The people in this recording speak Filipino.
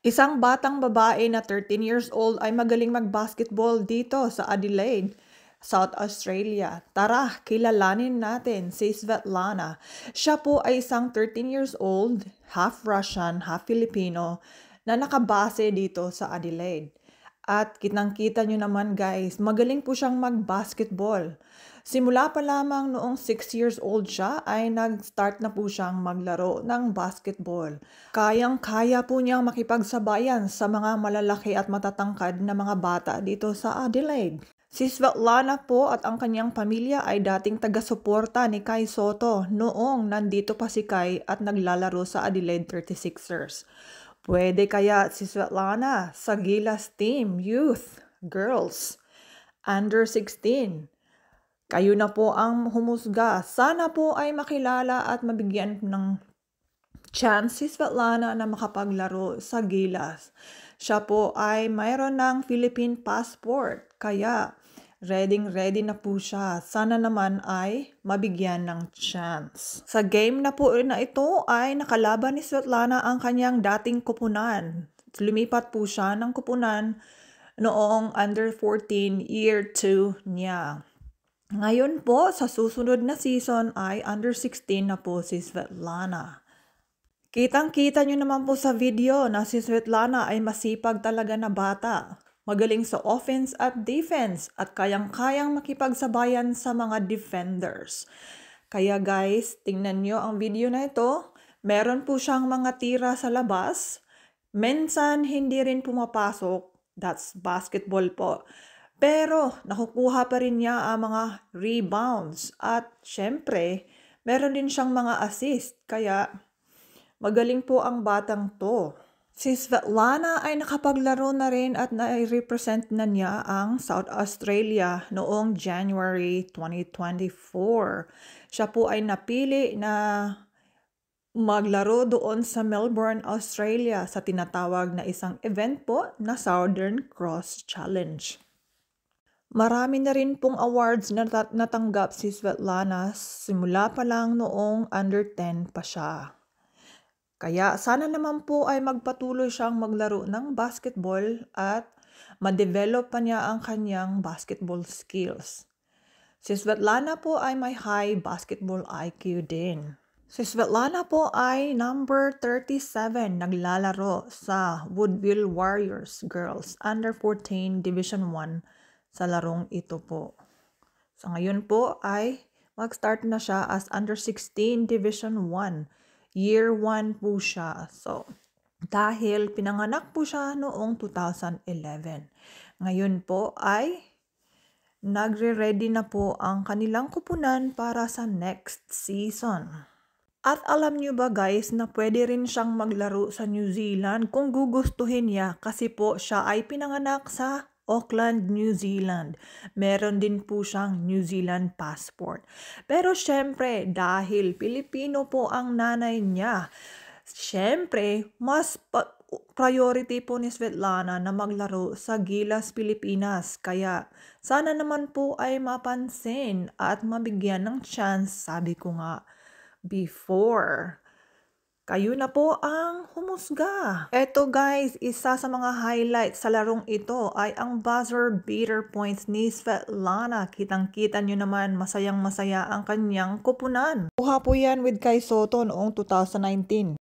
Isang batang babae na 13 years old ay magaling mag-basketball dito sa Adelaide, South Australia. Tara, kilalanin natin si Svetlana. Siya po ay isang 13 years old, half Russian, half Filipino, na nakabase dito sa Adelaide. At kitang-kita nyo naman guys, magaling po siyang mag-basketball. Simula pa lamang noong 6 years old siya ay nag-start na po siyang maglaro ng basketball. Kayang-kaya po niyang makipagsabayan sa mga malalaki at matatangkad na mga bata dito sa Adelaide. Si Svetlana po at ang kanyang pamilya ay dating taga-suporta ni Kai Sotto noong nandito pa si Kai at naglalaro sa Adelaide 36ers. Pwede kaya si Svetlana sa Gilas Team Youth Girls Under 16? Kayo na po ang humusga. Sana po ay makilala at mabigyan ng chance si Svetlana na makapaglaro sa Gilas. Siya po ay mayroon ng Philippine passport, kaya ready na po siya. Sana naman ay mabigyan ng chance. Sa game na po na ito ay nakalaban ni Svetlana ang kanyang dating kupunan. Lumipat po siya ng kupunan noong under 14 year 2 niya. Ngayon po, sa susunod na season ay under 16 na po si Svetlana. Kitang-kita nyo naman po sa video na si Svetlana ay masipag talaga na bata. Magaling sa offense at defense at kayang-kayang makipagsabayan sa mga defenders. Kaya guys, tingnan nyo ang video na ito. Meron po siyang mga tira sa labas. Minsan hindi rin pumapasok. That's basketball po. Pero nakukuha pa rin niya ang mga rebounds at syempre, meron din siyang mga assist kaya magaling po ang batang to. Si Svetlana ay nakapaglaro na rin at na-represent na niya ang South Australia noong January 2024. Siya po ay napili na maglaro doon sa Melbourne, Australia sa tinatawag na isang event po na Southern Cross Challenge. Marami na rin pong awards na natanggap si Svetlana simula pa lang noong under 10 pa siya. Kaya sana naman po ay magpatuloy siyang maglaro ng basketball at ma-develop pa niya ang kanyang basketball skills. Si Svetlana po ay may high basketball IQ din. Si Svetlana po ay number 37 naglalaro sa Woodville Warriors Girls Under 14 Division 1 sa larong ito po. So ngayon po ay mag-start na siya as under 16 Division 1. Year 1 po siya. So dahil pinanganak po siya noong 2011. Ngayon po ay nagre-ready na po ang kanilang kupunan para sa next season. At alam nyo ba guys na pwede rin siyang maglaro sa New Zealand kung gugustuhin niya kasi po siya ay pinanganak sa Auckland, New Zealand. Meron din po siyang New Zealand passport. Pero syempre, dahil Pilipino po ang nanay niya, syempre, mas priority po ni Svetlana na maglaro sa Gilas, Pilipinas. Kaya sana naman po ay mapansin at mabigyan ng chance, sabi ko nga before. Kayo na po ang humusga. Eto guys, isa sa mga highlights sa larong ito ay ang buzzer beater points ni Svetlana. Kitang-kita nyo naman masayang-masaya ang kanyang kupunan. Kuha po yan with Kai Sotto noong 2019.